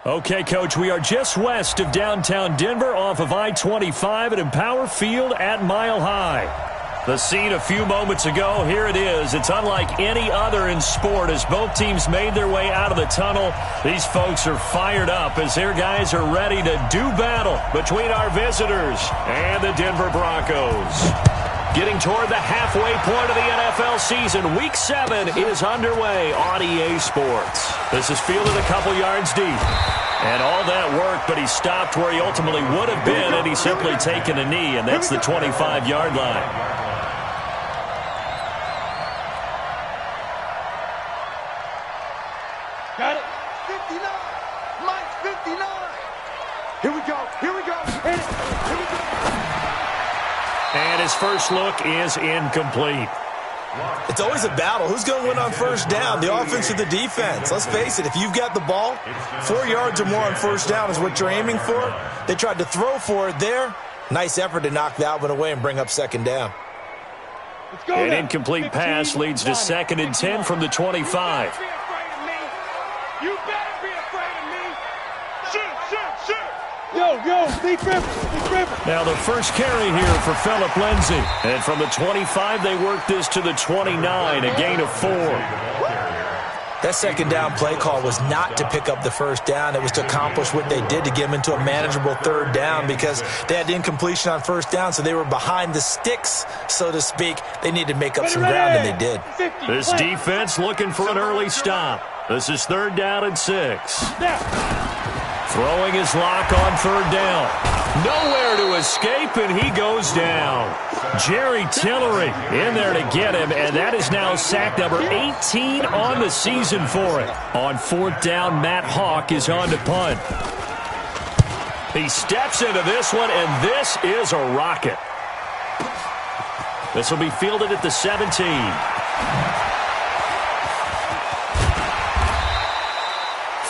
Okay, Coach, we are just west of downtown Denver off of I-25 at Empower Field at Mile High. The scene a few moments ago, here it is. It's unlike any other in sport as both teams made their way out of the tunnel. These folks are fired up as their guys are ready to do battle between our visitors and the Denver Broncos. Getting toward the halfway point of the NFL season, Week 7 is underway on EA Sports. This is fielded a couple yards deep. And all that work, but he stopped where he ultimately would have been had he simply taken a knee, and that's the 25-yard line. Got it. 59. Mike's 59. Here we go. Here we go. Hit it. Here we go. And his first look is incomplete. It's always a battle. Who's going to win on first down, the offense or the defense? Let's face it, if you've got the ball, 4 yards or more on first down is what you're aiming for. They tried to throw for it there. Nice effort to knock that one away and bring up second down. An incomplete pass leads to 2nd and 10 from the 25. You better be afraid of me. Shoot. Yo, Lee Griffin. Now the first carry here for Phillip Lindsay. And from the 25, they work this to the 29, a gain of 4. That second down play call was not to pick up the first down. It was to accomplish what they did to get them into a manageable third down because they had incompletion on first down, so they were behind the sticks, so to speak. They needed to make up some ground, and they did. This defense looking for an early stop. This is 3rd down and 6. Throwing his lock on 3rd down. Nowhere to escape, and he goes down. Jerry Tillery in there to get him, and that is now sack number 18 on the season for it. On 4th down, Matt Hawk is on to punt. He steps into this one, and this is a rocket. This will be fielded at the 17.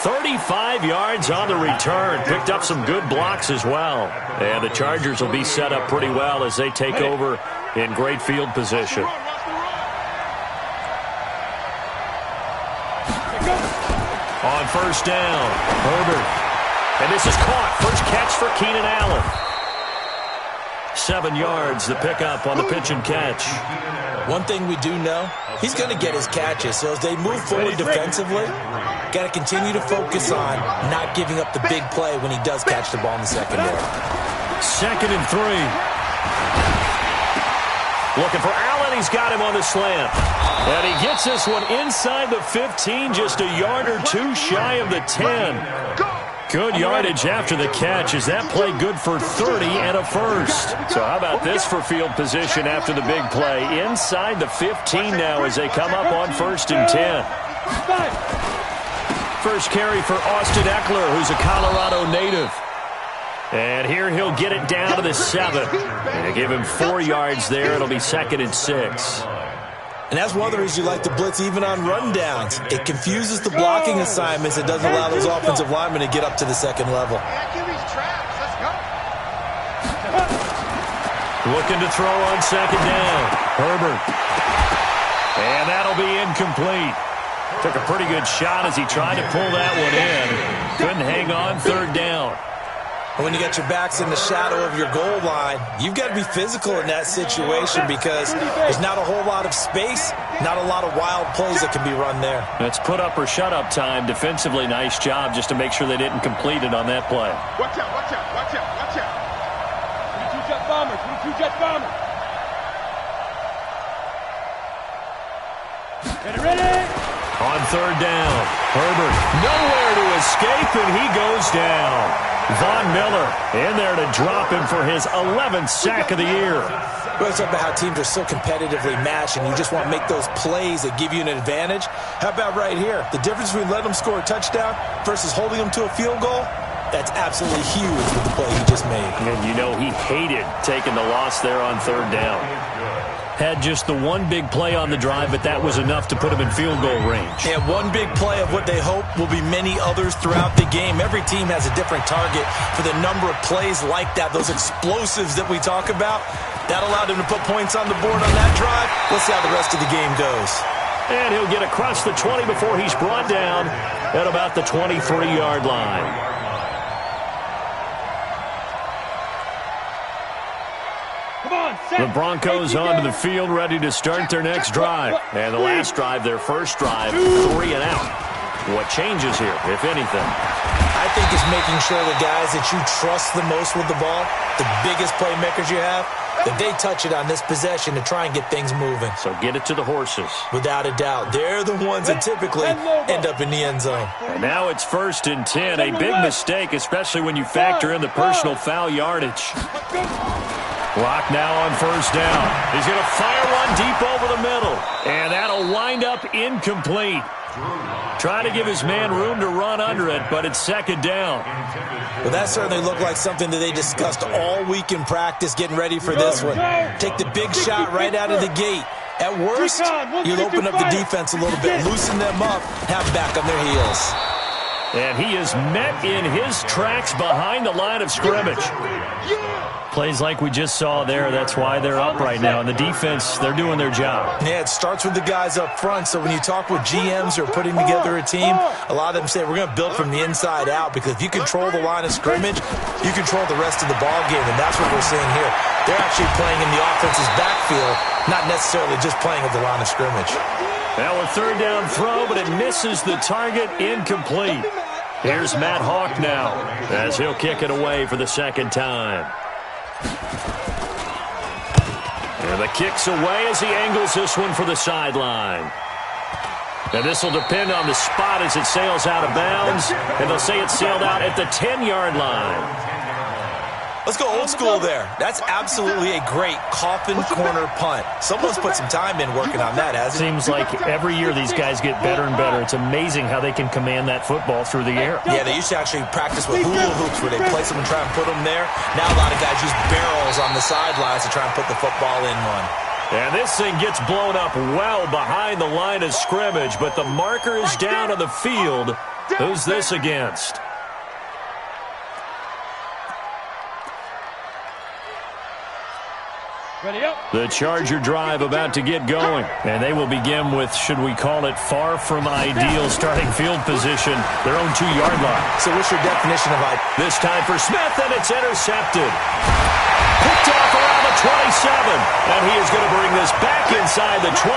35 yards on the return. Picked up some good blocks as well. And the Chargers will be set up pretty well as they take over in great field position. On first down, Herbert. And this is caught. First catch for Keenan Allen. 7 yards, the pickup on the pitch and catch. One thing we do know, he's going to get his catches. So as they move forward defensively, got to continue to focus on not giving up the big play when he does catch the ball in the secondary. 2nd and 3. Looking for Allen. He's got him on the slant. And he gets this one inside the 15, just a yard or two shy of the 10. Good yardage after the catch. Is that play good for 30 and a first? So how about this for field position after the big play? Inside the 15 now as they come up on 1st and 10. First carry for Austin Eckler, who's a Colorado native. And here he'll get it down to the 7. And they give him 4 yards there. It'll be 2nd and 6. And that's one of the reasons you like to blitz even on rundowns. It confuses the blocking assignments. It doesn't allow those offensive linemen to get up to the second level. Looking to throw on 2nd down. Herbert. And that'll be incomplete. Took a pretty good shot as he tried to pull that one in. Couldn't hang on 3rd down. When you got your backs in the shadow of your goal line, you've got to be physical in that situation because there's not a whole lot of space, not a lot of wild plays that can be run there. That's put up or shut up time. Defensively, nice job just to make sure they didn't complete it on that play. Watch out. 22 jet bombers. Get it ready. On 3rd down, Herbert nowhere to escape, and he goes down. Von Miller in there to drop him for his 11th sack of the year. Well, it's about how teams are so competitively matched, and you just want to make those plays that give you an advantage. How about right here? The difference between letting them score a touchdown versus holding them to a field goal, that's absolutely huge with the play he just made. And you know he hated taking the loss there on 3rd down. Had just the one big play on the drive, but that was enough to put him in field goal range. And one big play of what they hope will be many others throughout the game. Every team has a different target for the number of plays like that, those explosives that we talk about. That allowed him to put points on the board on that drive. Let's see how the rest of the game goes. And he'll get across the 20 before he's brought down at about the 23-yard line. The Broncos onto the field, ready to start their next drive. And the last drive, their first drive, 3 and out. What changes here, if anything? I think it's making sure the guys that you trust the most with the ball, the biggest playmakers you have, that they touch it on this possession to try and get things moving. So get it to the horses. Without a doubt. They're the ones that typically end up in the end zone. And now it's 1st and 10. A big mistake, especially when you factor in the personal foul yardage. Clock now on 1st down. He's going to fire one deep over the middle. And that'll wind up incomplete. Trying to give his man room to run under it, but it's 2nd down. Well, that certainly looked like something that they discussed all week in practice, getting ready for this one. Take the big shot right out of the gate. At worst, you'll open up the defense a little bit, loosen them up, have them back on their heels. And he is met in his tracks behind the line of scrimmage. Plays like we just saw there, that's why they're up right now. And the defense, they're doing their job. Yeah, it starts with the guys up front. So when you talk with GMs who are putting together a team, a lot of them say we're going to build from the inside out, because if you control the line of scrimmage, you control the rest of the ball game, and that's what we're seeing here. They're actually playing in the offense's backfield, not necessarily just playing at the line of scrimmage. Now a 3rd down throw, but it misses the target, incomplete. Here's Matt Hawk now, as he'll kick it away for the 2nd time. And the kick's away as he angles this one for the sideline. And this will depend on the spot as it sails out of bounds. And they'll say it sailed out at the 10-yard line. Let's go old school there. That's absolutely a great coffin corner punt. Someone's put some time in working on that, hasn't it? Seems like every year these guys get better and better. It's amazing how they can command that football through the air. Yeah, they used to actually practice with hula hoops where they place them and try and put them there. Now a lot of guys use barrels on the sidelines to try and put the football in one. And this thing gets blown up well behind the line of scrimmage, but the marker is down on the field. Who's this against? The Charger drive about to get going. And they will begin with, should we call it, far from ideal starting field position, their own 2-yard line. So what's your definition of ideal? This time for Smith, and it's intercepted. Picked off around the 27. And he is going to bring this back inside the 20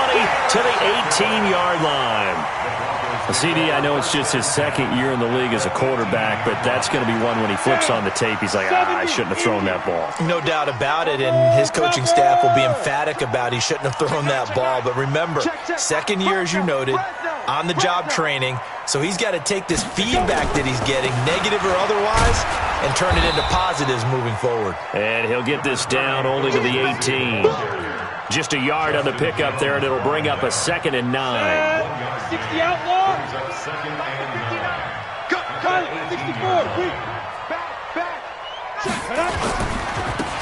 to the 18-yard line. CD, I know it's just his 2nd year in the league as a quarterback, but that's going to be one when he flips on the tape. He's like, I shouldn't have thrown that ball. No doubt about it, and his coaching staff will be emphatic about he shouldn't have thrown that ball. But remember, 2nd year, as you noted, on-the-job training, so he's got to take this feedback that he's getting, negative or otherwise, and turn it into positives moving forward. And he'll get this down only to the 18. Just a yard on the pickup there, and it'll bring up a 2nd and 9. 60 outlaw. 64.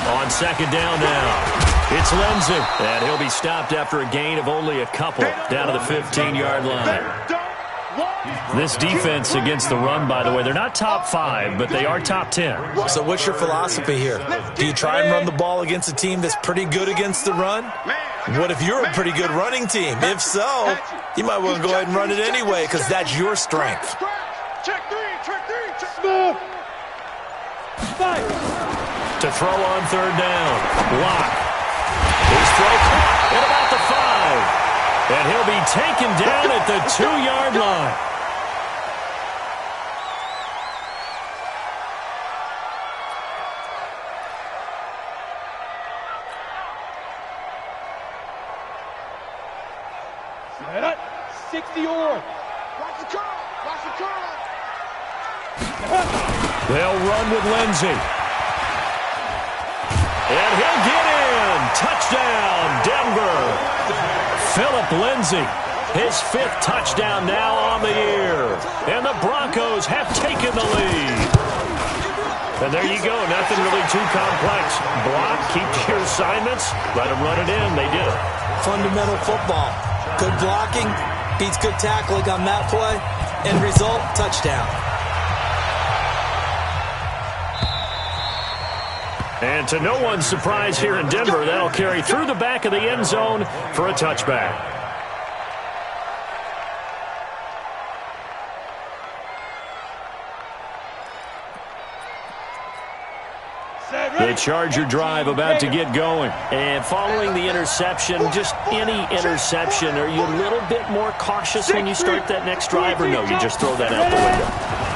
On 2nd down now, it's Lindsey. And he'll be stopped after a gain of only a couple down to the 15-yard line. This defense against the run, by the way, they're not top 5, but they are top 10. So what's your philosophy here? Do you try and run the ball against a team that's pretty good against the run? What if you're a pretty good running team? If so, you might want to go ahead and run it anyway, because that's your strength. Check 3. Smooth. 5. To throw on 3rd down. Block. His throw caught at about the 5. And he'll be taken down at the 2-yard line. Set up. 60 or. Watch the curl. They'll run with Lindsey. And he'll get in. Touchdown, Denver. Philip Lindsey, his 5th touchdown now on the year. And the Broncos have taken the lead. And there you go, nothing really too complex. Block, keep to your assignments, let them run it in. They did. Fundamental football. Good blocking beats good tackling on that play. End result, touchdown. And to no one's surprise here in Denver, that'll carry through the back of the end zone for a touchback. The Charger drive about to get going. And following the interception, just any interception, are you a little bit more cautious when you start that next drive, or no, you just throw that out the window?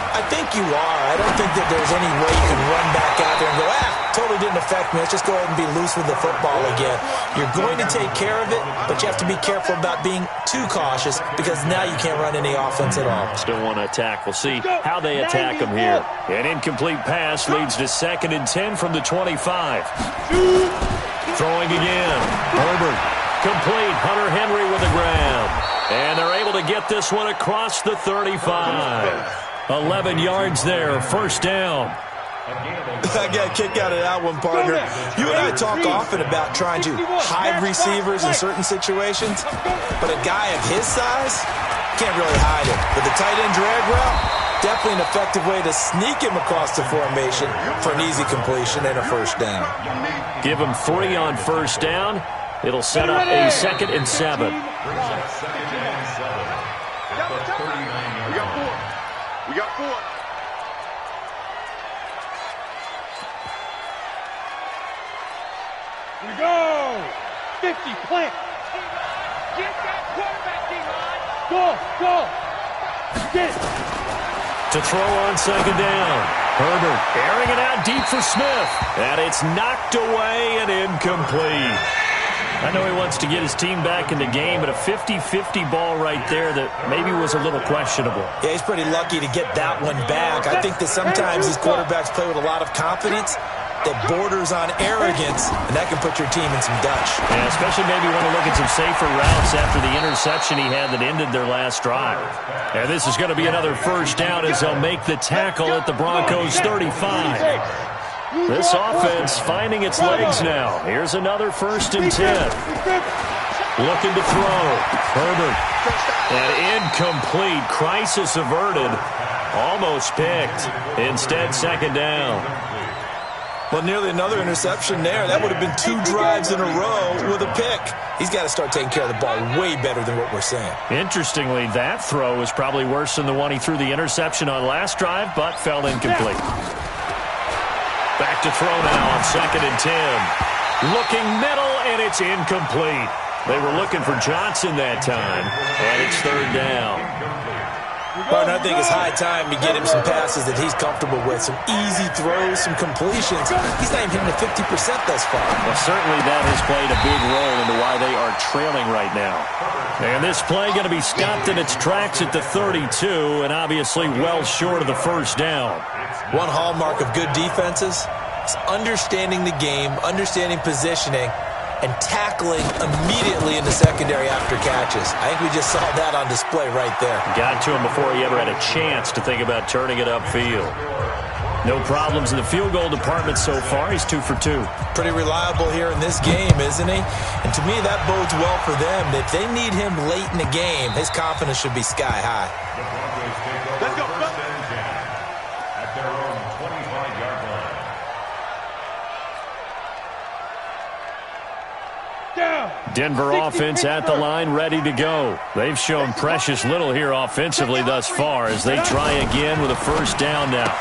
I think you are. I don't think that there's any way you can run back out there and go, totally didn't affect me. Let's just go ahead and be loose with the football again. You're going to take care of it, but you have to be careful about being too cautious because now you can't run any offense at all. Still want to attack. We'll see how they attack them here. An incomplete pass leads to 2nd and 10 from the 25. Throwing again. Herbert. Complete. Hunter Henry with the grab. And they're able to get this one across the 35. 11 yards there, 1st down. I got a kick out of that one, partner. You and I talk often about trying to hide receivers in certain situations, but a guy of his size can't really hide him. But the tight end drag route, definitely an effective way to sneak him across the formation for an easy completion and a 1st down. Give him 3 on 1st down. It'll set up a 2nd and 7. We got 4. Here we go. 50, plant. Get that quarterback, D-line. Go. Get it. To throw on 2nd down. Herbert airing it out deep for Smith. And it's knocked away and incomplete. I know he wants to get his team back in the game, but a 50-50 ball right there that maybe was a little questionable. Yeah, he's pretty lucky to get that one back. I think that sometimes these quarterbacks play with a lot of confidence that borders on arrogance, and that can put your team in some dutch. Yeah, especially maybe want to look at some safer routes after the interception he had that ended their last drive. And this is going to be another 1st down as they'll make the tackle at the Broncos' 35. This offense finding its legs now. Here's another 1st and 10. Looking to throw. Herbert. And incomplete. Crisis averted. Almost picked. Instead, 2nd down. Well, nearly another interception there. That would have been 2 drives in a row with a pick. He's got to start taking care of the ball way better than what we're seeing. Interestingly, that throw was probably worse than the one he threw the interception on last drive, but fell incomplete. Back to throw now on 2nd and 10. Looking middle, and it's incomplete. They were looking for Johnson that time, and it's 3rd down. Partner, I think it's high time to get him some passes that he's comfortable with, some easy throws, some completions. He's not even hitting the 50% thus far. Well, certainly that has played a big role into why they are trailing right now. And this play going to be stopped in its tracks at the 32, and obviously well short of the 1st down. One hallmark of good defenses is understanding the game, understanding positioning, and tackling immediately in the secondary after catches. I think we just saw that on display right there. Got to him before he ever had a chance to think about turning it upfield. No problems in the field goal department so far. He's 2 for 2. Pretty reliable here in this game, isn't he? And to me, that bodes well for them. If they need him late in the game, his confidence should be sky high. Let's go. At their own 25-yard line. Denver offense at the line, ready to go. They've shown precious little here offensively thus far as they try again with a 1st down now.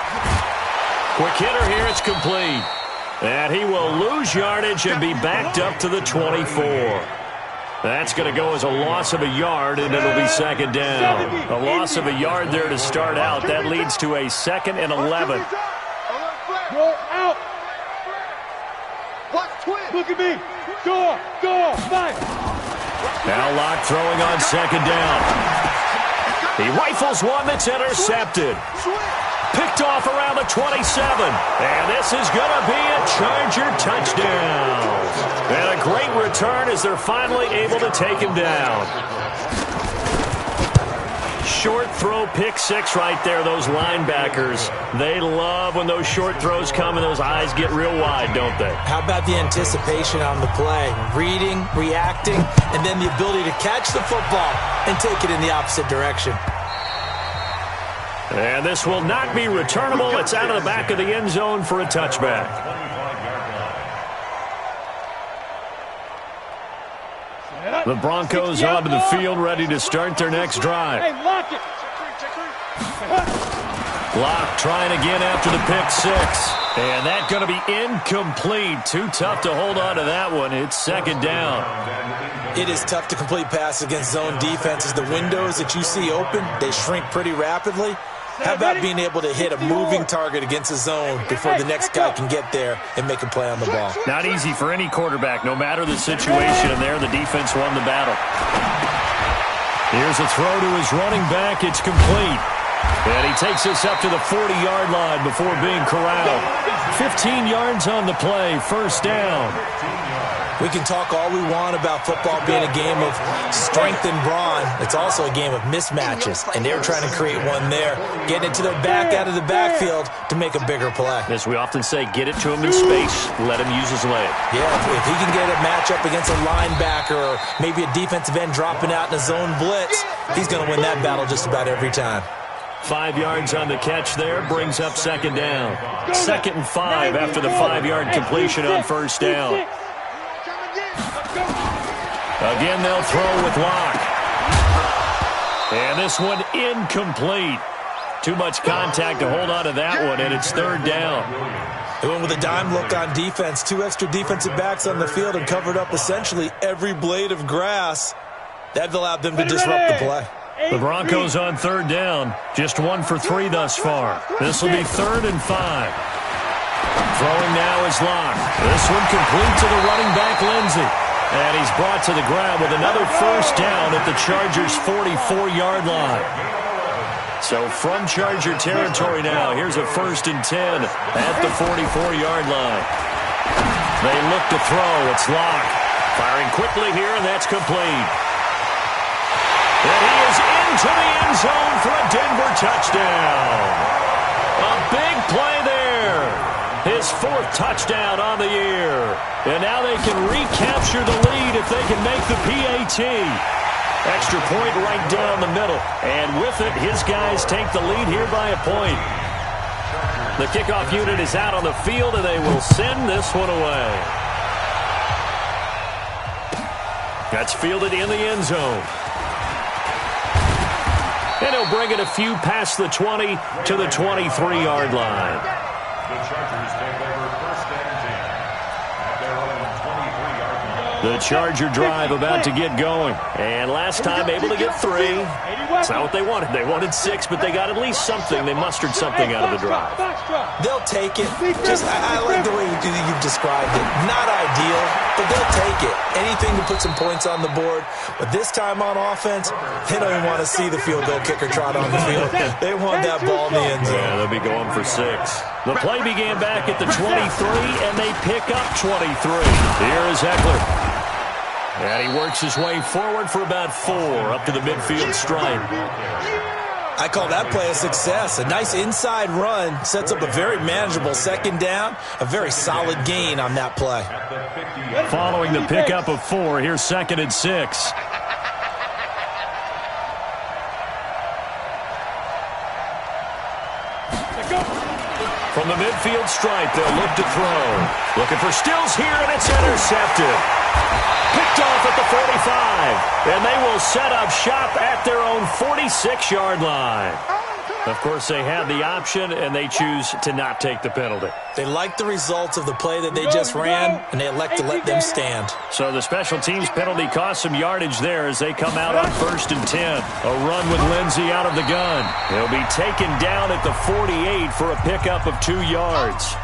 Quick hitter here, it's complete. And he will lose yardage and be backed up to the 24. That's going to go as a loss of a yard, and it'll be 2nd down. A loss of a yard there to start out. That leads to a 2nd and 11. Go out. Look at me. Go, fight. Now Locke throwing on 2nd down. He rifles one that's intercepted. Picked off around the 27. And this is going to be a Charger touchdown. And a great return as they're finally able to take him down. Short throw, pick 6 right there. Those linebackers, they love when those short throws come and those eyes get real wide, don't they? How about the anticipation on the play? Reading, reacting, and then the ability to catch the football and take it in the opposite direction. And this will not be returnable. It's out of the back of the end zone for a touchback. The Broncos onto the field, ready to start their next drive. Hey, lock it. Locke trying again after the pick 6. And that's going to be incomplete. Too tough to hold on to that one. It's second down. It is tough to complete passes against zone defenses. The windows that you see open, they shrink pretty rapidly. How about being able to hit a moving target against a zone before the next guy can get there and make a play on the ball? Not easy for any quarterback, no matter the situation. And there, the defense won the battle. Here's a throw to his running back. It's complete. And he takes us up to the 40-yard line before being corralled. 15 yards on the play, first down. We can talk all we want about football being a game of strength and brawn. It's also a game of mismatches, and they're trying to create one there, getting it to their back out of the backfield to make a bigger play. As we often say, get it to him in space, let him use his leg. Yeah, if he can get a matchup against a linebacker or maybe a defensive end dropping out in a zone blitz, he's going to win that battle just about every time. 5 yards on the catch there, brings up second down. 2nd and 5 after the 5-yard completion on first down. Again, they'll throw with Locke. And this one incomplete. Too much contact to hold on to that one, and it's third down. They went with a dime look on defense. 2 extra defensive backs on the field and covered up essentially every blade of grass. That allowed them to disrupt the play. The Broncos on third down. Just 1 for 3 thus far. This will be 3rd and 5. Throwing now is Locke. This one complete to the running back, Lindsey. And he's brought to the ground with another first down at the Chargers' 44-yard line. So from Charger territory now, here's a 1st and 10 at the 44-yard line. They look to throw. It's Locke. Firing quickly here, and that's complete. And he is into the end zone for a Denver touchdown. A big play there. His 4th touchdown on the year. And now they can recapture the lead if they can make the PAT. Extra point right down the middle. And with it, his guys take the lead here by a point. The kickoff unit is out on the field, and they will send this one away. That's fielded in the end zone. And he'll bring it a few past the 20 to the 23-yard line. The Chargers take over 1st and 10 at their own 23-yard line. The Charger drive about to get going. And last time able to get 3. That's not what they wanted. They wanted 6, but they got at least something. They mustered something out of the drive. They'll take it. I like the way you described it. Not ideal, but they'll take it. Anything to put some points on the board. But this time on offense, they don't even want to see the field goal kicker trot on the field. They want that ball in the end zone. Yeah, they'll be going for 6. The play began back at the 23, and they pick up 23. Here is Eckler. And he works his way forward for about 4 up to the midfield stripe. I call that play a success. A nice inside run sets up a very manageable 2nd down. A very solid gain on that play. Following the pickup of 4, here's 2nd and 6. From the midfield stripe, they'll look to throw. Looking for Stills here, and it's intercepted. Picked off at the 45, and they will set up shop at their own 46-yard line. Of course, they have the option, and they choose to not take the penalty. They like the results of the play that they just ran, and they elect to let them stand. So the special teams penalty cost some yardage there as they come out on 1st and 10. A run with Lindsey out of the gun. He'll be taken down at the 48 for a pickup of 2 yards.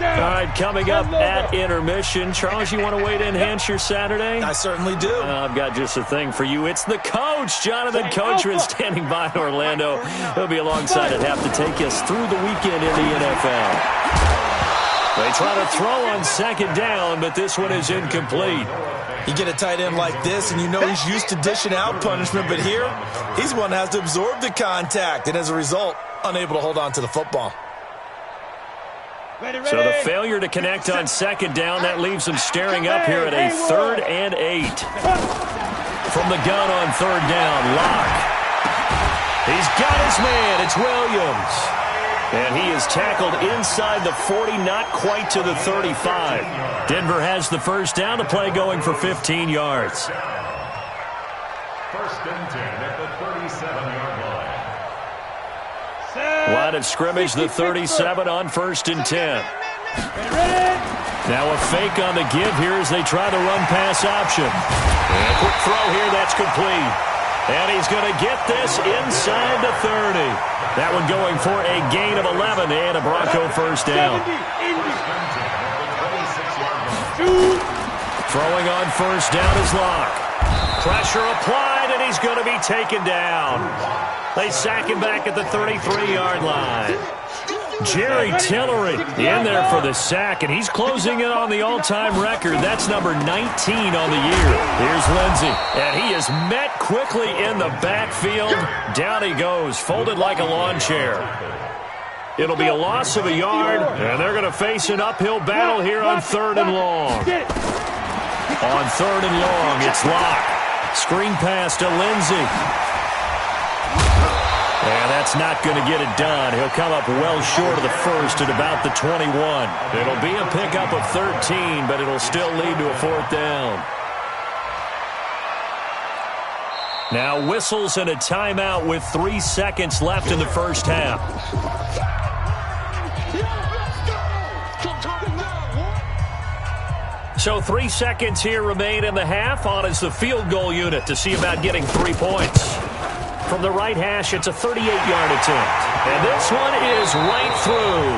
All right, coming up at intermission. Charles, you want to wait to enhance your Saturday? I certainly do. I've got just a thing for you. It's the coach, Jonathan Coachman, standing by in Orlando. He'll be alongside at half to take us through the weekend in the NFL. They try to throw on 2nd down, but this one is incomplete. You get a tight end like this, and you know he's used to dishing out punishment, but here, he's one that has to absorb the contact, and as a result, unable to hold on to the football. So the failure to connect on 2nd down, that leaves them staring up here at a 3rd and 8. From the gun on 3rd down, Locke. He's got his man. It's Williams. And he is tackled inside the 40, not quite to the 35. Denver has the first down, the play going for 15 yards. 1st and 10 at the 37-yard line. Line of scrimmage, the 37 on 1st and 10. Now a fake on the give here as they try the run-pass option. And a quick throw here, that's complete. And he's going to get this inside the 30. That one going for a gain of 11 and a Bronco first down. Throwing on first down is Locke. Pressure applied, and he's going to be taken down. They sack him back at the 33-yard line. Jerry Tillery in there for the sack, and he's closing in on the all-time record. That's number 19 on the year. Here's Lindsey, and he is met quickly in the backfield. Down he goes, folded like a lawn chair. It'll be a loss of a yard, and they're going to face an uphill battle here on 3rd and long. On 3rd and long, it's Locke. Screen pass to Lindsey. And that's not going to get it done. He'll come up well short of the first at about the 21. It'll be a pickup of 13, but it'll still lead to a 4th down. Now whistles and a timeout with 3 seconds left in the first half. So 3 seconds here remain in the half. On is the field goal unit to see about getting 3 points. From the right hash, it's a 38-yard attempt. And this one is right through.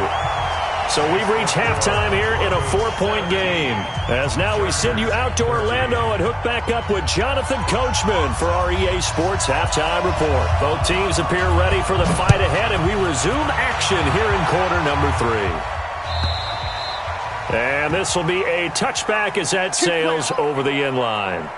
So we've reached halftime here in a 4-point game. As now we send you out to Orlando and hook back up with Jonathan Coachman for our EA Sports Halftime Report. Both teams appear ready for the fight ahead, and we resume action here in quarter number 3. And this will be a touchback as that sails over the end line.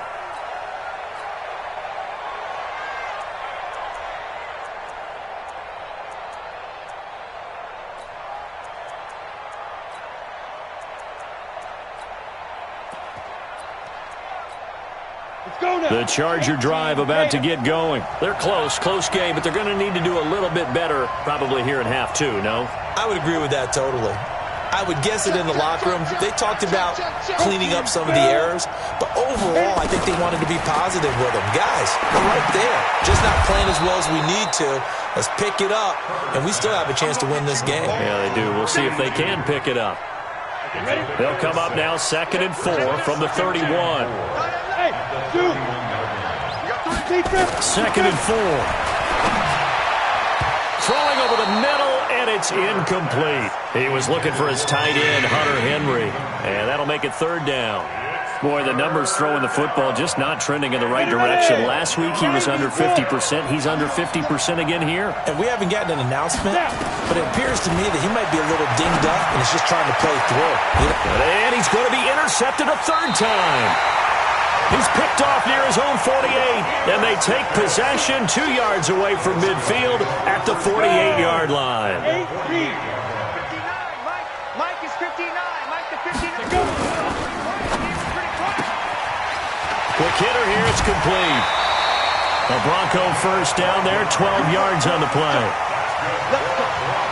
The Charger drive about to get going. They're close game, but they're going to need to do a little bit better probably here in half 2, no? I would agree with that totally. I would guess it in the locker room. They talked about cleaning up some of the errors, but overall, I think they wanted to be positive with them. Guys, we're right there. Just not playing as well as we need to. Let's pick it up, and we still have a chance to win this game. Yeah, they do. We'll see if they can pick it up. They'll come up now 2nd and 4 from the 31. 2nd and 4. Throwing over the middle, and it's incomplete. He was looking for his tight end, Hunter Henry, and that'll make it 3rd down. Boy, the numbers throwing the football just not trending in the right direction. Last week he was under 50%. He's under 50% again here. And we haven't gotten an announcement, but it appears to me that he might be a little dinged up and is just trying to play through. And he's going to be intercepted a 3rd time. He's picked off near his own 48, and they take possession 2 yards away from midfield at the 48-yard line. Mike is 59. Mike the 59. Quick hitter here, it's complete. A Bronco first down there, 12 yards on the play.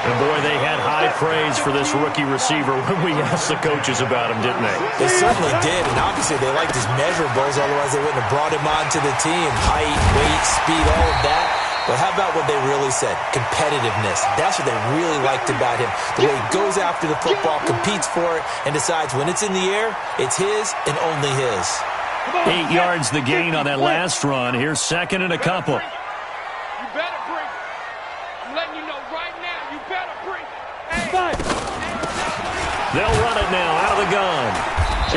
And boy, they had high praise for this rookie receiver when we asked the coaches about him, didn't they? They certainly did, and obviously they liked his measurables, otherwise they wouldn't have brought him onto the team. Height, weight, speed, all of that. But how about what they really said? Competitiveness. That's what they really liked about him. The way he goes after the football, competes for it, and decides when it's in the air, it's his and only his. 8 yards the gain on that last run. Here's 2nd and a couple. You better bring it. I'm letting you know right now, you better bring it. They'll run it now out of the gun.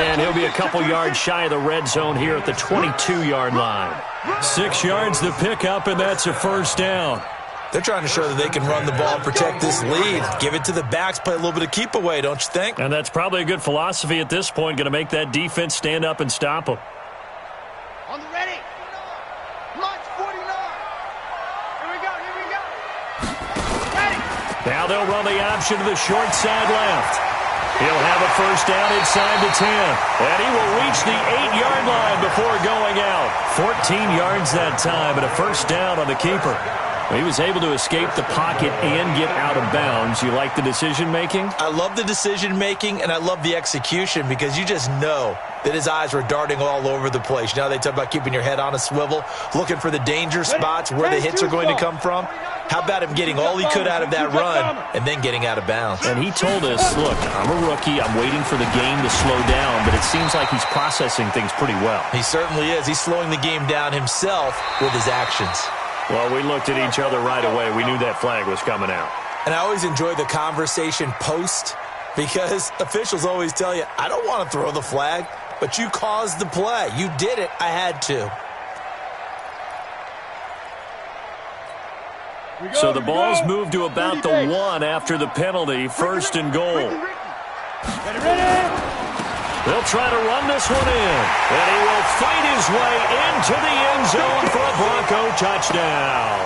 And he'll be a couple yards shy of the red zone here at the 22-yard line. 6 yards the pickup, and that's a 1st down. They're trying to show that they can run the ball, protect this lead, give it to the backs, play a little bit of keep away, don't you think? And that's probably a good philosophy at this point, going to make that defense stand up and stop them. On the ready. Mike's 49. Here we go. Ready. Now they'll run the option to the short side left. He'll have a 1st down inside the 10. And he will reach the 8-yard line before going out. 14 yards that time, and a 1st down on the keeper. He was able to escape the pocket and get out of bounds. You like the decision-making? I love the decision-making, and I love the execution because you just know that his eyes were darting all over the place. Now they talk about keeping your head on a swivel, looking for the danger spots, where the hits are going to come from. How about him getting all he could out of that run and then getting out of bounds? And he told us, look, I'm a rookie. I'm waiting for the game to slow down, but it seems like he's processing things pretty well. He certainly is. He's slowing the game down himself with his actions. Well, we looked at each other right away. We knew that flag was coming out. And I always enjoy the conversation post because officials always tell you, I don't want to throw the flag, but you caused the play. You did it. I had to. So the ball's moved to about the 1 after the penalty. First and goal. They'll try to run this one in. And he will fight his way into the end zone for a Bronco touchdown.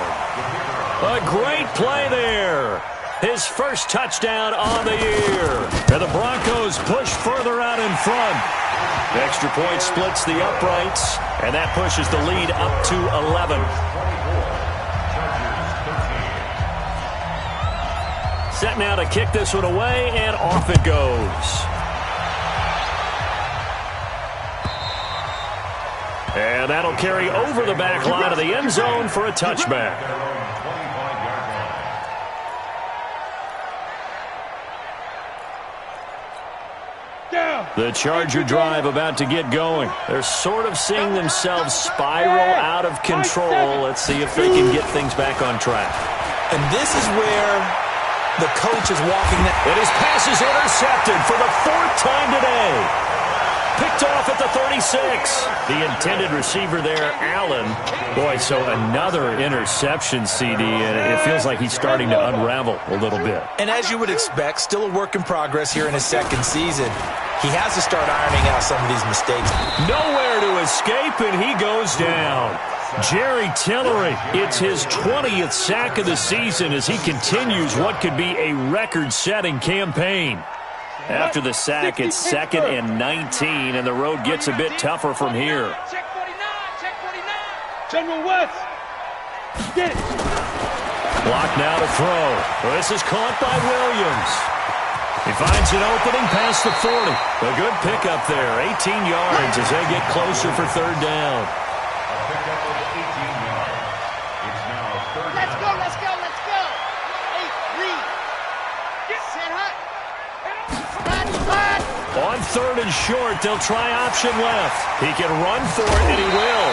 A great play there. His first touchdown on the year. And the Broncos push further out in front. Extra point splits the uprights, and that pushes the lead up to 11. Set now to kick this one away, and off it goes. And that'll carry over the back line of the end zone for a touchback. The Charger drive about to get going. They're sort of seeing themselves spiral out of control. Let's see if they can get things back on track. And this is where the coach is walking that. And his pass is intercepted for the 4th time today. Picked off at the 36. The intended receiver there, Allen. Boy, so another interception, CD, and it feels like he's starting to unravel a little bit. And as you would expect, still a work in progress here in his second season. He has to start ironing out some of these mistakes. Nowhere to escape, and he goes down. Jerry Tillery, it's his 20th sack of the season as he continues what could be a record-setting campaign. After the sack, it's 2nd and 19, and the road gets a bit tougher from here. Check 49, check 49. General West, get it. Block now to throw. Well, this is caught by Williams. He finds an opening past the 40. A good pickup there, 18 yards as they get closer for 3rd down. A pickup of 18 yards. It's now 3rd Let's down. go, let's go, let's go. Hey, read. Set hot. On 3rd and short, they'll try option left. He can run for it, and he will.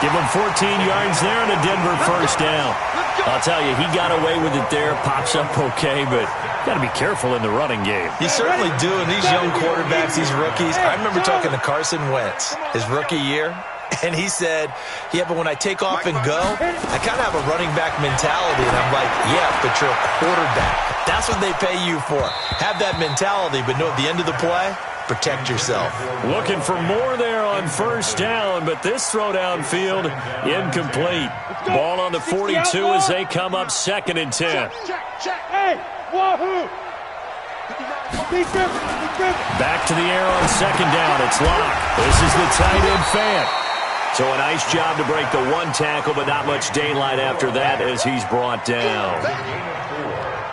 Give him 14 yards there and a Denver 1st down. I'll tell you, he got away with it there. Pops up okay, but got to be careful in the running game. You certainly do. And these young quarterbacks, these rookies, I remember talking to Carson Wentz his rookie year, and he said, yeah, but when I take off and go, I kind of have a running back mentality. And I'm like, yeah, but you're a quarterback. That's what they pay you for. Have that mentality, but know at the end of the play, protect yourself. Looking for more there on 1st down, but this throw downfield, incomplete. Ball on the 42 as they come up 2nd and 10. Check. Hey, wahoo. Back to the air on 2nd down. It's locked. This is the tight end Fant. So a nice job to break the 1 tackle, but not much daylight after that as he's brought down.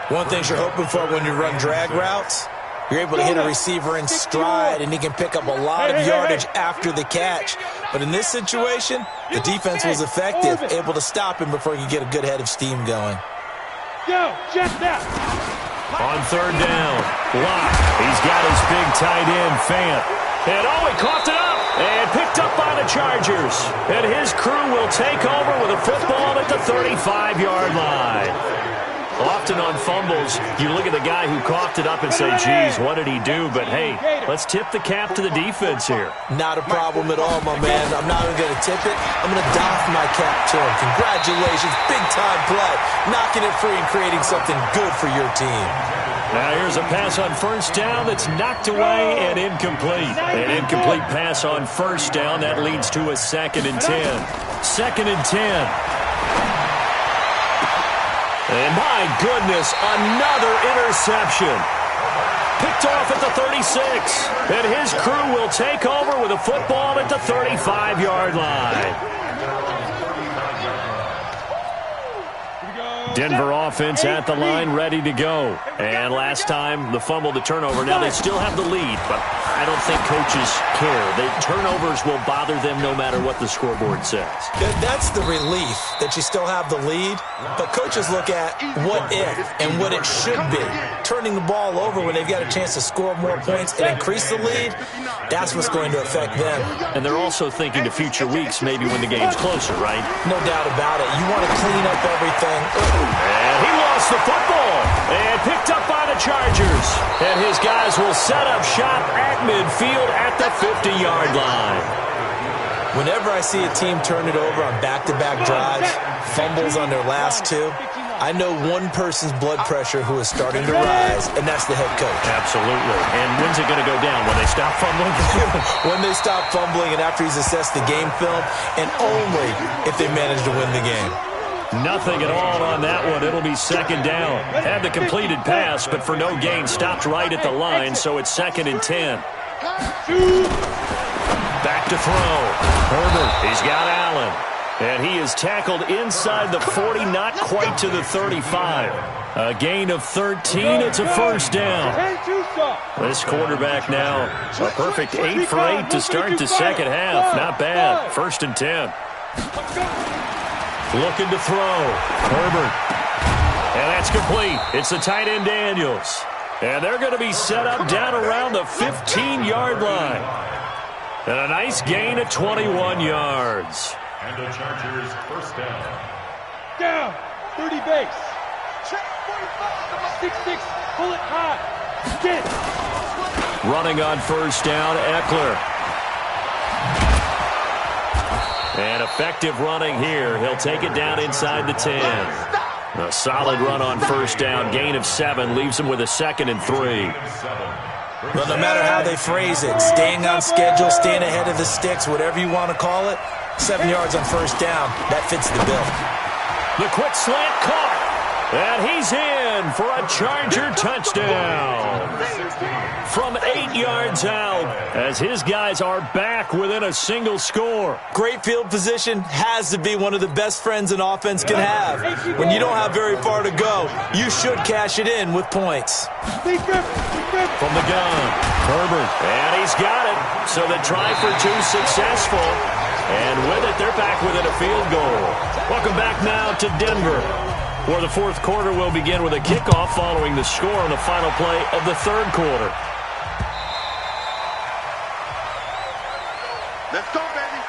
One thing you're hoping for when you run drag routes, you're able to hit a receiver in stride, and he can pick up a lot of yardage after the catch. But in this situation, the defense was effective, able to stop him before he could get a good head of steam going. Yo, check that. On 3rd down, Locke. He's got his big tight end, Fant. And he coughed it up and picked up by the Chargers. And his crew will take over with a football at the 35-yard line. Often on fumbles, you look at the guy who coughed it up and say, geez, what did he do? But, hey, let's tip the cap to the defense here. Not a problem at all, my man. I'm not even going to tip it. I'm going to doff my cap to him. Congratulations. Big-time play. Knocking it free and creating something good for your team. Now here's a pass on 1st down that's knocked away and incomplete. An incomplete pass on 1st down. That leads to a 2nd and 10. 2nd and 10. And my goodness, another interception. Picked off at the 36. And his crew will take over with a football at the 35-yard line. Denver offense at the line, ready to go. And last time, the fumble, the turnover. Now they still have the lead, but I don't think coaches care. The turnovers will bother them no matter what the scoreboard says. That's the relief that you still have the lead, but coaches look at what if and what it should be. Turning the ball over when they've got a chance to score more points and increase the lead, that's what's going to affect them. And they're also thinking to future weeks, maybe when the game's closer, right? No doubt about it. You want to clean up everything. And he lost the football and picked up by the Chargers. And his guys will set up shop at midfield at the 50-yard line. Whenever I see a team turn it over on back-to-back drives, fumbles on their last two, I know one person's blood pressure who is starting to rise, and that's the head coach. Absolutely. And when's it going to go down? When they stop fumbling? When they stop fumbling and after he's assessed the game film, and only if they manage to win the game. Nothing at all on that one. It'll be second down. Had the completed pass, but for no gain, stopped right at the line, so it's 2nd and 10. Back to throw. Herbert, he's got Allen. And he is tackled inside the 40, not quite to the 35. A gain of 13. It's a first down. This quarterback now, a perfect 8 for 8 to start the second half. Not bad. 1st and 10. Looking to throw. Herbert. And that's complete. It's the tight end Daniels. And they're going to be set up down around the 15-yard line. And a nice gain of 21 yards. And the Chargers first down. Down. 30 base. 6-6. Pull it high. Get. Running on first down, Eckler. And effective running here. He'll take it down inside the 10. A solid run on first down. Gain of 7 leaves him with a 2nd and 3. Well, no matter how they phrase it, staying on schedule, staying ahead of the sticks, whatever you want to call it, 7 yards on first down, that fits the bill. The quick slant caught. And he's in for a Charger touchdown. From 8 yards out, as his guys are back within a single score. Great field position has to be one of the best friends an offense can have. When you don't have very far to go, you should cash it in with points. From the gun, Herbert, and he's got it. So the try for 2 successful. And with it, they're back within a field goal. Welcome back now to Denver, where the 4th quarter will begin with a kickoff following the score on the final play of the 3rd quarter. Let's go, baby.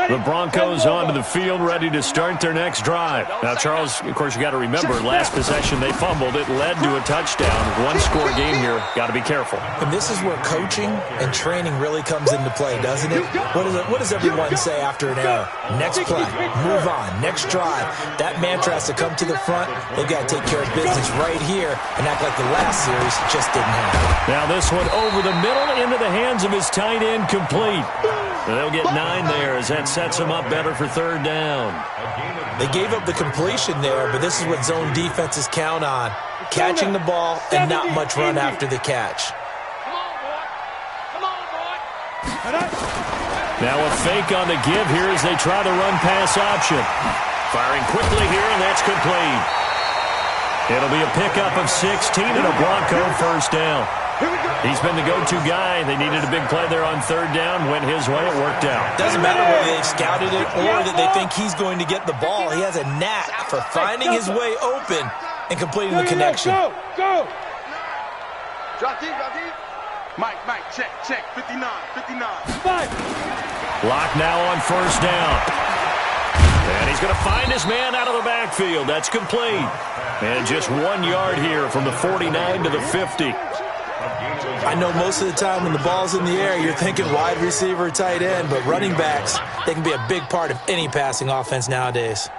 The Broncos onto the field, ready to start their next drive. Now, Charles, of course, you got to remember, last possession they fumbled. It led to a touchdown. One-score game here. Got to be careful. And this is where coaching and training really comes into play, doesn't it? What does everyone say after an error? Next play, move on, next drive. That mantra has to come to the front. They've got to take care of business right here and act like the last series just didn't happen. Now this one over the middle into the hands of his tight end, complete. They'll get 9 there as that sets them up better for 3rd down. They gave up the completion there, but this is what zone defenses count on. Catching the ball and not much run after the catch. Now a fake on the give here as they try to run pass option. Firing quickly here, and that's complete. It'll be a pickup of 16 and a Bronco first down. He's been the go-to guy. They needed a big play there on 3rd down. Went his way. It worked out. Doesn't matter whether they've scouted it or that they think he's going to get the ball. He has a knack for finding his way open and completing the connection. Go! Drop deep. Mike, check. 59. 5. Lock now on first down. And he's going to find his man out of the backfield. That's complete. And just 1 yard here from the 49 to the 50. I know most of the time when the ball's in the air, you're thinking wide receiver, tight end, but running backs, they can be a big part of any passing offense nowadays.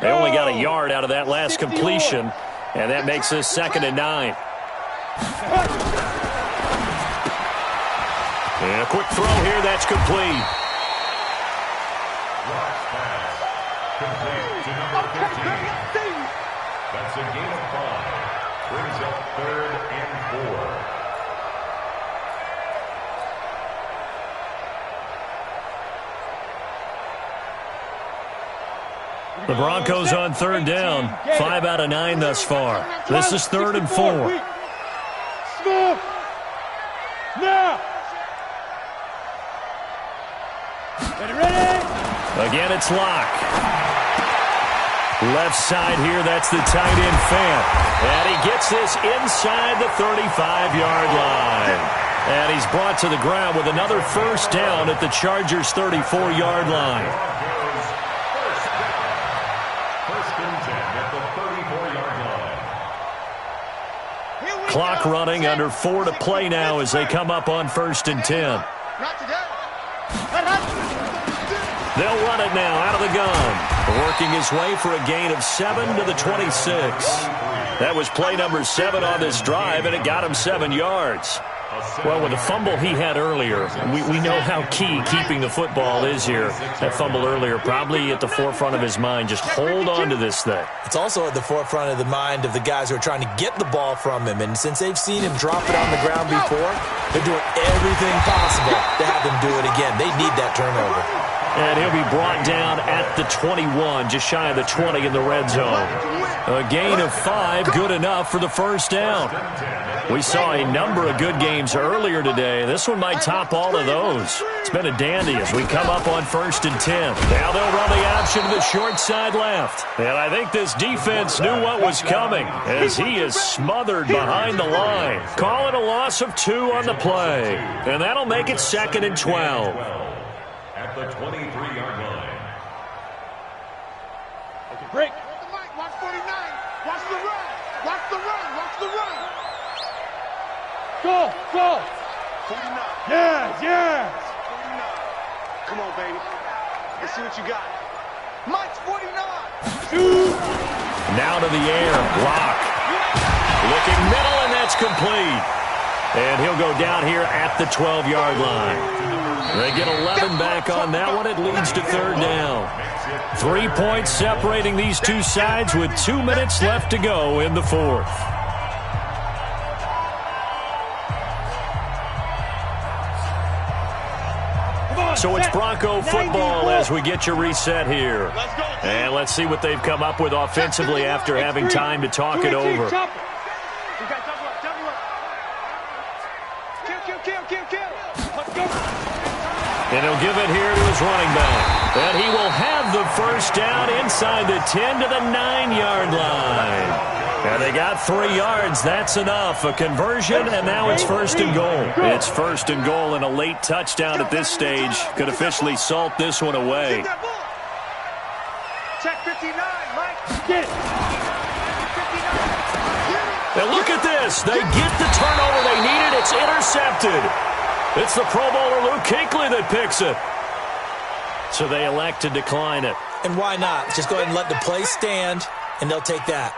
They only got a yard out of that last completion, and that makes this 2nd and 9. And a quick throw here, that's complete. Complete to number 15. That's a gain of 5. Brings up 3rd and 4. The Broncos on third down, 5 out of 9 thus far. This is 3rd and 4. Smith. Now. Ready? Again, it's Locke. Left side here, that's the tight end Fant. And he gets this inside the 35-yard line. And he's brought to the ground with another first down at the Chargers' 34-yard line. First and 10 at the 34-yard line. Clock running, under 4 to play now as they come up on 1st and 10. They'll run it now out of the gun. Working his way for a gain of 7 to the 26. That was play number 7 on this drive, and it got him 7 yards. Well, with the fumble he had earlier, we know how key keeping the football is here. That fumble earlier probably at the forefront of his mind. Just hold on to this thing. It's also at the forefront of the mind of the guys who are trying to get the ball from him. And since they've seen him drop it on the ground before, they're doing everything possible to have him do it again. They need that turnover. And he'll be brought down at the 21, just shy of the 20 in the red zone. A gain of 5, good enough for the first down. We saw a number of good games earlier today. This one might top all of those. It's been a dandy as we come up on 1st and 10. Now they'll run the option to the short side left. And I think this defense knew what was coming as he is smothered behind the line. Call it a loss of 2 on the play. And that'll make it 2nd and 12. At the 23-yard line. Okay, break. Watch 49. Watch the run. Watch the run. Watch the run. Go, go. 49. Yes, yes. 49. Come on, baby. Let's see what you got. Mike's 49. Shoot. Now to the air. Block. Looking middle, and that's complete. And he'll go down here at the 12-yard line. They get 11 back on that one. It leads to 3rd down. 3 points separating these two sides with 2 minutes left to go in the 4th. So it's Bronco football as we get you reset here. And let's see what they've come up with offensively after having time to talk it over. And he'll give it here to his running back. And he will have the first down inside the 10 to the 9-yard line. And they got 3 yards. That's enough. A conversion, and now it's 1st and goal. It's 1st and goal, and a late touchdown at this stage could officially salt this one away. Check 59, Mike. Get it. And look at this. They get the turnover they needed. It's intercepted. It's the Pro Bowler Luke Kuechly that picks it. So they elect to decline it. And why not? Just go ahead and let the play stand, and they'll take that.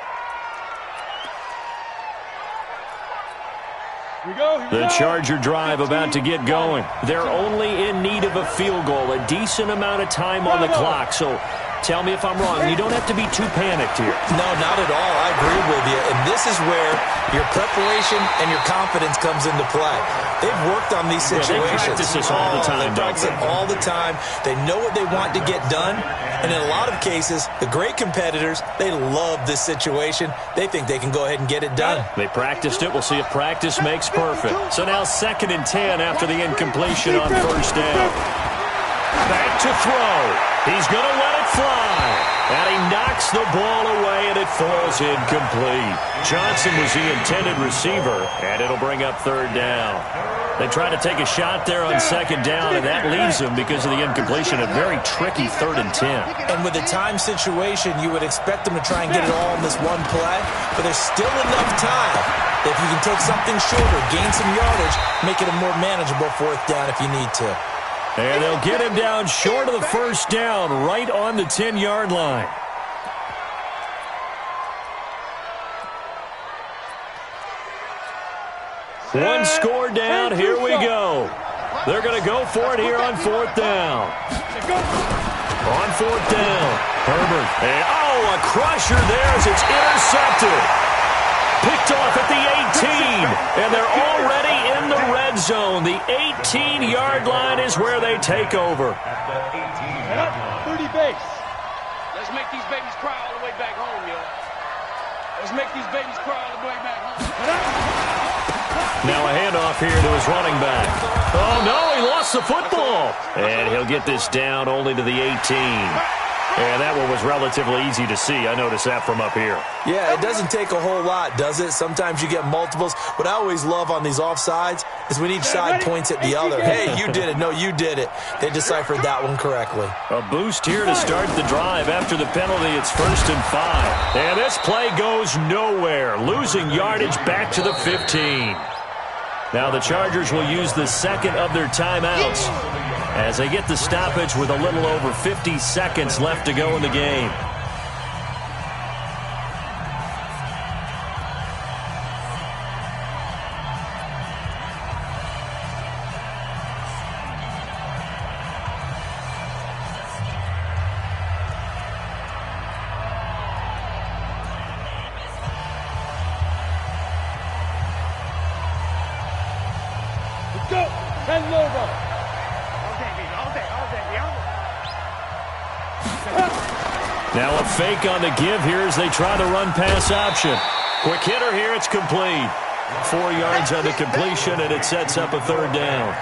The Charger drive about to get going. They're only in need of a field goal, a decent amount of time on the clock. So tell me if I'm wrong. You don't have to be too panicked here. No, not at all. I agree with you. And this is where your preparation and your confidence comes into play. They've worked on these situations. They practice this all the time. They practice it all the time. They know what they want to get done. And in a lot of cases, the great competitors, they love this situation. They think they can go ahead and get it done. They practiced it. We'll see if practice makes perfect. So now 2nd and 10 after the incompletion on 1st down. Back to throw. He's going to let it fly. And he knocks the ball away, and it falls incomplete. Johnson was the intended receiver, and it'll bring up 3rd down. They try to take a shot there on 2nd down, and that leaves them, because of the incompletion, a very tricky 3rd and 10. And with the time situation, you would expect them to try and get it all in this one play, but there's still enough time that if you can take something shorter, gain some yardage, make it a more manageable 4th down if you need to. And they'll get him down short of the 1st down, right on the 10-yard line. One score down, here we go. They're going to go for it here on 4th down. On 4th down, Herbert. And, a crusher there as it's intercepted. Picked off at the 18, and they're already in the red zone. The 18-yard line is where they take over. At 30 base. Let's make these babies cry all the way back home, yo. Let's make these babies cry all the way back home. Now a handoff here to his running back. Oh, no, he lost the football. And he'll get this down only to the 18. And that one was relatively easy to see. I noticed that from up here. Yeah, it doesn't take a whole lot, does it? Sometimes you get multiples. What I always love on these offsides is when each side points at the other. Hey, you did it. No, you did it. They deciphered that one correctly. A boost here to start the drive. After the penalty, it's 1st and 5. And this play goes nowhere. Losing yardage back to the 15. Now the Chargers will use the second of their timeouts as they get the stoppage with a little over 50 seconds left to go in the game. Let's go. Head over. Now a fake on the give here as they try the run-pass option. Quick hitter here, it's complete. 4 yards on the completion, and it sets up a 3rd down.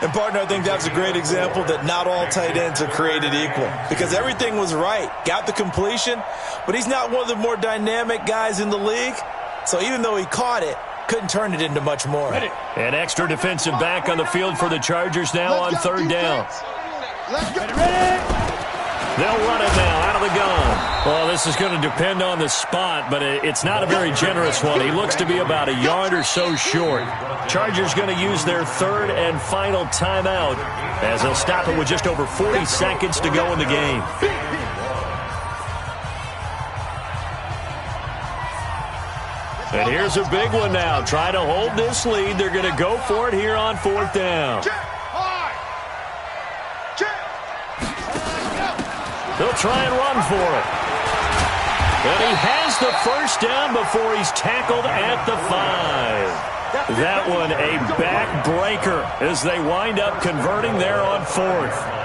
And, partner, I think that was a great example that not all tight ends are created equal because everything was right. Got the completion, but he's not one of the more dynamic guys in the league. So even though he caught it, couldn't turn it into much more. An extra defensive back on the field for the Chargers now on 3rd down. Let's go. They'll run it now out of the gun. Well, this is going to depend on the spot, but it's not a very generous one. He looks to be about a yard or so short. Chargers going to use their 3rd and final timeout as they'll stop it with just over 40 seconds to go in the game. And here's a big one now. Try to hold this lead. They're going to go for it here on 4th down. They'll try and run for it. And he has the 1st down before he's tackled at the 5. That one a back-breaker as they wind up converting there on 4th.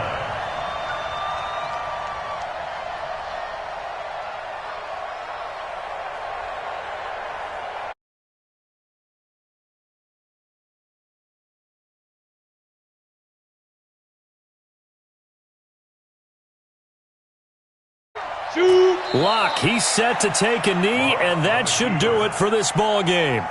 Locke, he's set to take a knee, and that should do it for this ball game.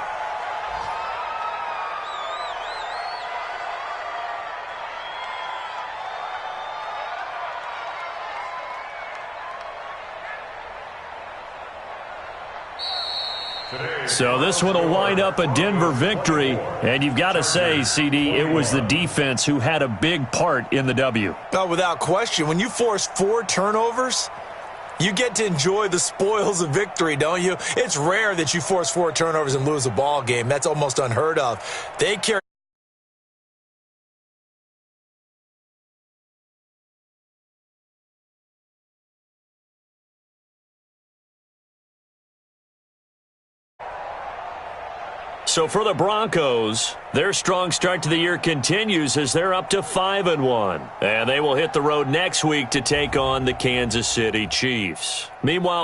So this one will wind up a Denver victory, and you've got to say, CD, it was the defense who had a big part in the W. Oh, without question. When you force 4 turnovers, you get to enjoy the spoils of victory, don't you? It's rare that you force 4 turnovers and lose a ball game. That's almost unheard of. They carry. So for the Broncos, their strong start to the year continues as they're up to 5-1. And they will hit the road next week to take on the Kansas City Chiefs. Meanwhile, for